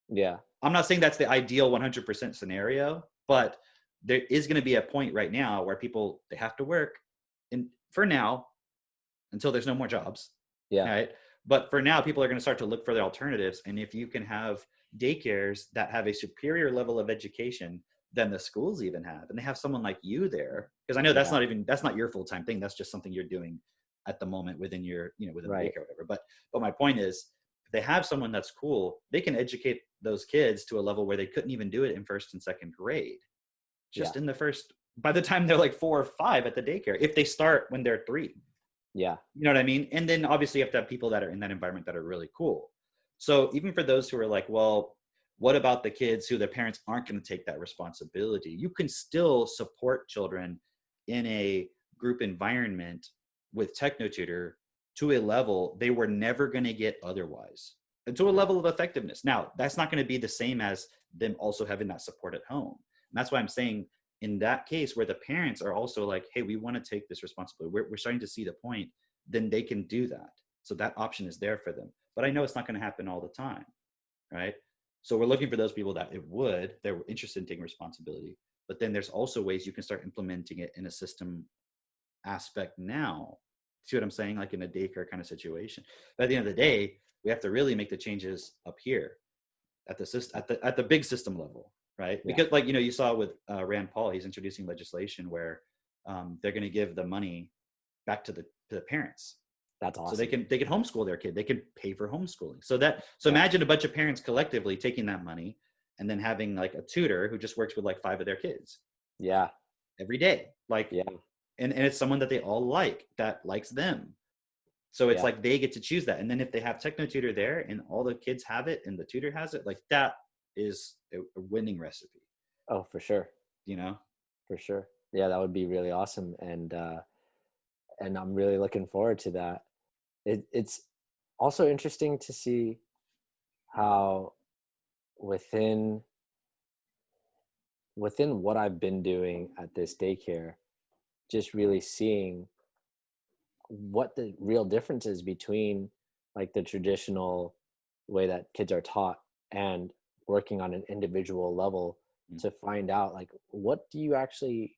Yeah. I'm not saying that's the ideal 100% scenario, but there is going to be a point right now where people, they have to work, and for now, until there's no more jobs. Yeah. Right. But for now, people are going to start to look for the alternatives. And if you can have daycares that have a superior level of education than the schools even have, and they have someone like you there, because I know that's not your full-time thing. That's just something you're doing at the moment within your, you know, within the daycare or whatever. But my point is, if they have someone that's cool, they can educate those kids to a level where they couldn't even do it in first and second grade. Just in the first, by the time they're like 4 or 5 at the daycare, if they start when they're 3. Yeah. You know what I mean? And then obviously you have to have people that are in that environment that are really cool. So even for those who are like, well, what about the kids who their parents aren't going to take that responsibility? You can still support children in a group environment with TechnoTutor to a level they were never going to get otherwise, and to a level of effectiveness. Now, that's not going to be the same as them also having that support at home. And that's why I'm saying in that case where the parents are also like, hey, we want to take this responsibility, we're starting to see the point, then they can do that. So that option is there for them. But I know it's not going to happen all the time, right? So we're looking for those people that they're interested in taking responsibility. But then there's also ways you can start implementing it in a system aspect now. See what I'm saying? Like in a daycare kind of situation. But at the end of the day, we have to really make the changes up here. at the system, at the big system level, right? Yeah, Because like, you know, you saw with Rand Paul, he's introducing legislation where they're going to give the money back to the parents, that's so awesome. they can homeschool their kid. They can pay for homeschooling. So Yeah, imagine a bunch of parents collectively taking that money and then having like a tutor who just works with like 5 of their kids yeah, every day, like, yeah, and it's someone that they all like, that likes them. So it's yeah. like they get to choose that. And then if they have TechnoTutor there and all the kids have it and the tutor has it, like that is a winning recipe, Oh, for sure, you know? for sure. Yeah, that would be really awesome, and I'm really looking forward to that. It's also interesting to see how within within what I've been doing at this daycare, just really seeing what the real difference is between like the traditional way that kids are taught and working on an individual level Mm. to find out like what do you actually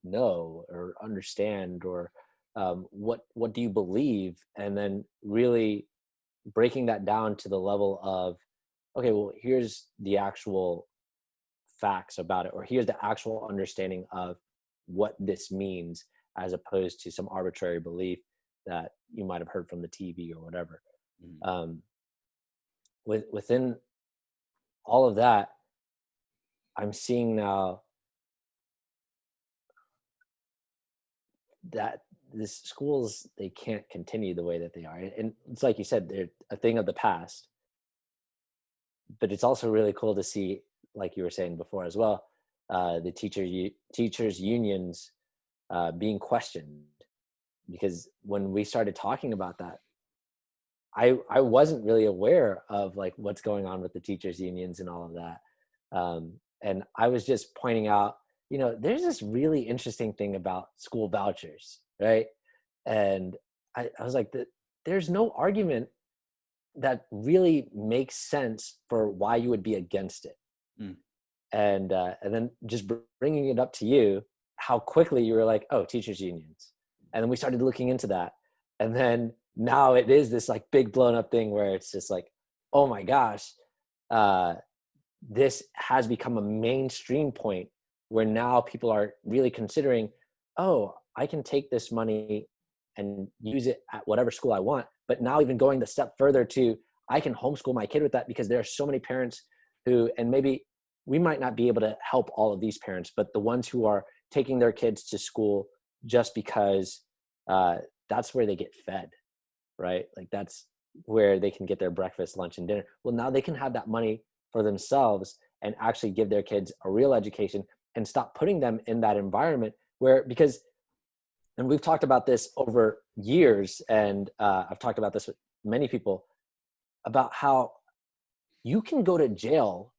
know or understand, or what do you believe, and then really breaking that down to the level of, okay, well, here's the actual facts about it, or here's the actual understanding of what this means, as opposed to some arbitrary belief that you might have heard from the TV or whatever. Mm. um, within all of that, I'm seeing now that this schools, they can't continue the way that they are, and it's like you said, they're a thing of the past. But it's also really cool to see, like you were saying before as well, the teachers unions being questioned, because when we started talking about that, I wasn't really aware of like what's going on with the teachers unions and all of that. And I was just pointing out, there's this really interesting thing about school vouchers, right? And I was like, there's no argument that really makes sense for why you would be against it. Mm. And then just bringing it up to you, how quickly you were like, oh, teachers unions. And then we started looking into that, and then now it is this like big blown up thing where it's just like, oh my gosh, uh, this has become a mainstream point where now people are really considering, oh, I can take this money and use it at whatever school I want. But now even going the step further to, I can homeschool my kid with that, because there are so many parents who, and maybe we might not be able to help all of these parents, but the ones who are taking their kids to school just because uh, that's where they get fed, right? Like that's where they can get their breakfast, lunch, and dinner. Well, now they can have that money for themselves and actually give their kids a real education, and stop putting them in that environment where, because, and we've talked about this over years, and I've talked about this with many people, about how you can go to jail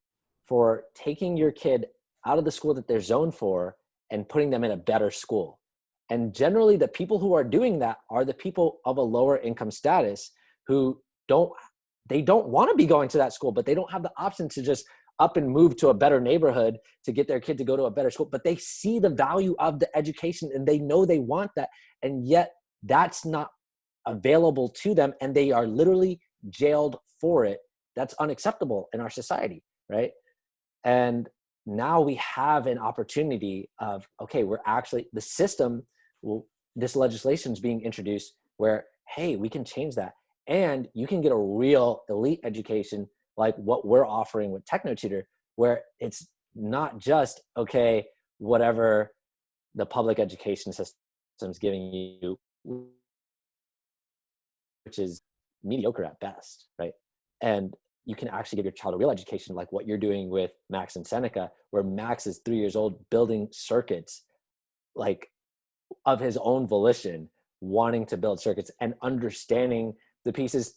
for taking your kid out of the school that they're zoned for and putting them in a better school. And generally, the people who are doing that are the people of a lower income status who don't, they don't want to be going to that school, but they don't have the option to just up and move to a better neighborhood to get their kid to go to a better school. But they see the value of the education and they know they want that. And yet that's not available to them. And they are literally jailed for it. That's unacceptable in our society, right? And now we have an opportunity of, okay, we're actually, the system will, this legislation is being introduced where, hey, we can change that. And you can get a real elite education like what we're offering with TechnoTutor, where it's not just, okay, whatever the public education system's giving you, which is mediocre at best, right? And you can actually give your child a real education, like what you're doing with Max and Seneca, where Max is 3 years old building circuits, like of his own volition, wanting to build circuits and understanding the pieces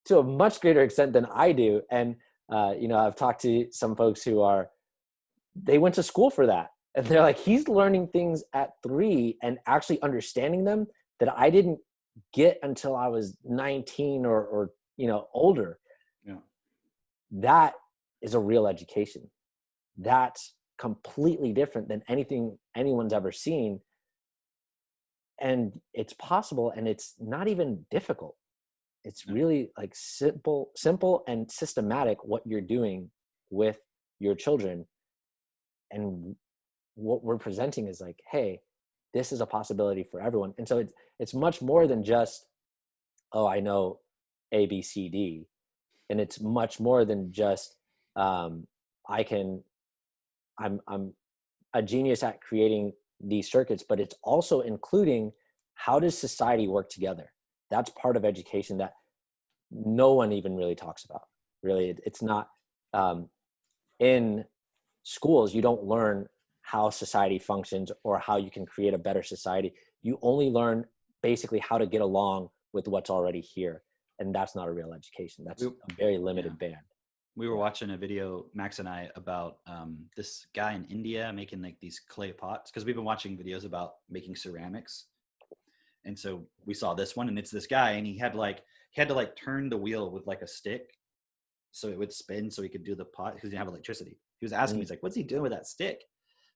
to a much greater extent than I do. And I've talked to some folks who are, they went to school for that, and they're like, he's learning things at 3 and actually understanding them that I didn't get until I was 19 or older. Yeah. That is a real education. That's completely different than anything anyone's ever seen. And it's possible, and it's not even difficult. It's No. really like simple and systematic what you're doing with your children. And what we're presenting is like, hey, this is a possibility for everyone. And so it's much more than just, oh, I know A, B, C, D. And it's much more than just, um, I can, I'm a genius at creating these circuits, but it's also including, how does society work together? That's part of education that no one even really talks about. Really, it's not, um, in schools. You don't learn how society functions or how you can create a better society. You only learn basically how to get along with what's already here, and that's not a real education. That's We, a very yeah. limited band. We were Yeah. watching a video, Max and I, about this guy in India making like these clay pots, because we've been watching videos about making ceramics. And so we saw this one, and it's this guy, and he had to like turn the wheel with like a stick so it would spin so he could do the pot because he didn't have electricity. He was asking me, Mm, he's like, what's he doing with that stick?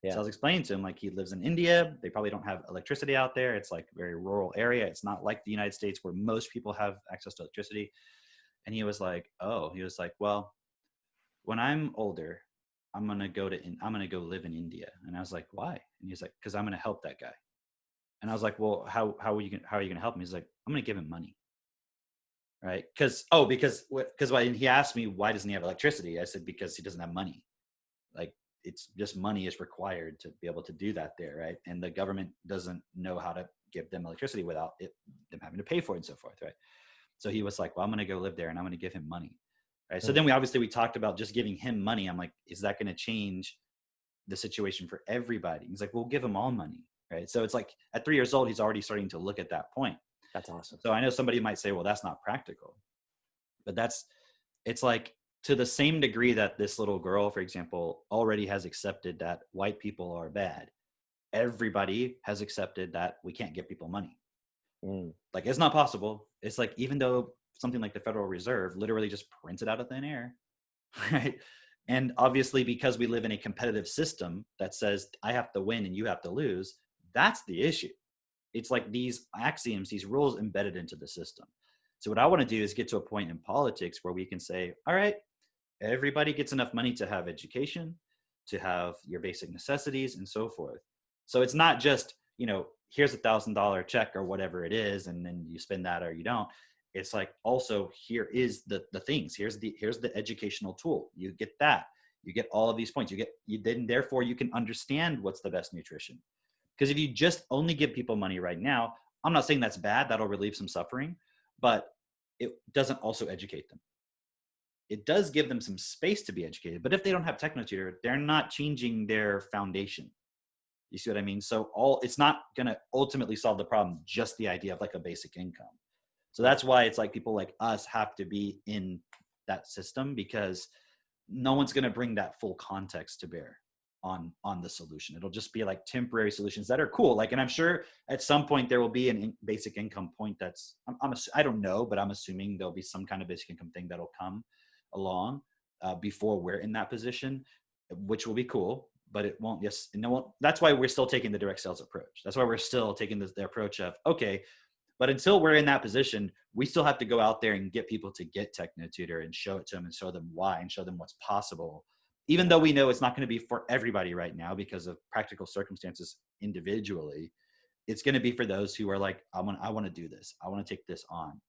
So yeah. I was explaining to him, like, he lives in India. They probably don't have electricity out there. It's like a very rural area. It's not like the United States where most people have access to electricity. And he was like, oh, he was like, well, when I'm older, I'm gonna go live in India. And I was like, why? And he's like, because I'm gonna help that guy. And I was like, well, how are you gonna help him? He's like, I'm gonna give him money, right? Because when he asked me why doesn't he have electricity, I said because he doesn't have money. Like, it's just money is required to be able to do that there, right? And the government doesn't know how to give them electricity without them having to pay for it and so forth, right? So he was like, well, I'm going to go live there and I'm going to give him money. Right. So Mm, then we talked about just giving him money. I'm like, is that going to change the situation for everybody? He's like, we'll give them all money. Right. So it's like at 3 years old, he's already starting to look at that point. that's awesome. So I know somebody might say, well, that's not practical, but it's like, to the same degree that this little girl, for example, already has accepted that white people are bad, everybody has accepted that we can't give people money. Mm, Like, it's not possible. It's like, even though something like the Federal Reserve literally just prints it out of thin air, right? And obviously, because we live in a competitive system that says I have to win and you have to lose, that's the issue. It's like these axioms, these rules embedded into the system. So what I want to do is get to a point in politics where we can say, all right, everybody gets enough money to have education, to have your basic necessities, and so forth. So it's not just, here's $1,000 check or whatever it is, and then you spend that or you don't. It's like, also, here is the things. Here's the educational tool. You get that. You get all of these points. Then therefore you can understand what's the best nutrition. Because if you just only give people money right now, I'm not saying that's bad. That'll relieve some suffering, but it doesn't also educate them. It does give them some space to be educated. But if they don't have TechnoTutor, they're not changing their foundation. You see what I mean? So it's not going to ultimately solve the problem, just the idea of like a basic income. So yeah. that's why it's like people like us have to be in that system, because no one's going to bring that full context to bear on the solution. It'll just be like temporary solutions that are cool. Like, and I'm sure at some point there will be basic income point that's, I don't know, but I'm assuming there'll be some kind of basic income thing that'll come along before we're in that position, which will be cool. But it won't. Yes, no. That's why we're still taking the direct sales approach. That's why we're still taking the approach of, okay, but until we're in that position, we still have to go out there and get people to get TechnoTutor and show it to them and show them why and show them what's possible. Even though we know it's not going to be for everybody right now because of practical circumstances individually, it's going to be for those who are like, I want to do this. I want to take this on.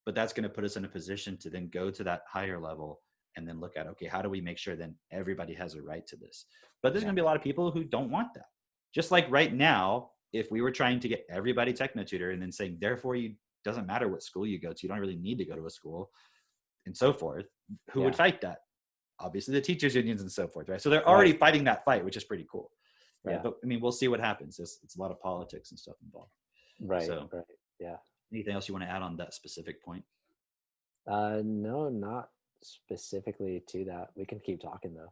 But that's going to put us in a position to then go to that higher level and then look at, okay, how do we make sure then everybody has a right to this? But there's Yeah. going to be a lot of people who don't want that. Just like right now, if we were trying to get everybody TechnoTutor and then saying, therefore, you doesn't matter what school you go to, you don't really need to go to a school and so forth, who would Yeah. fight that? Obviously, the teachers' unions and so forth, right? So they're already Right. fighting that fight, which is pretty cool, right? Yeah. But I mean, we'll see what happens. It's a lot of politics and stuff involved. Right. So, Right. Yeah. anything else you want to add on that specific point? No, not specifically to that. We can keep talking though.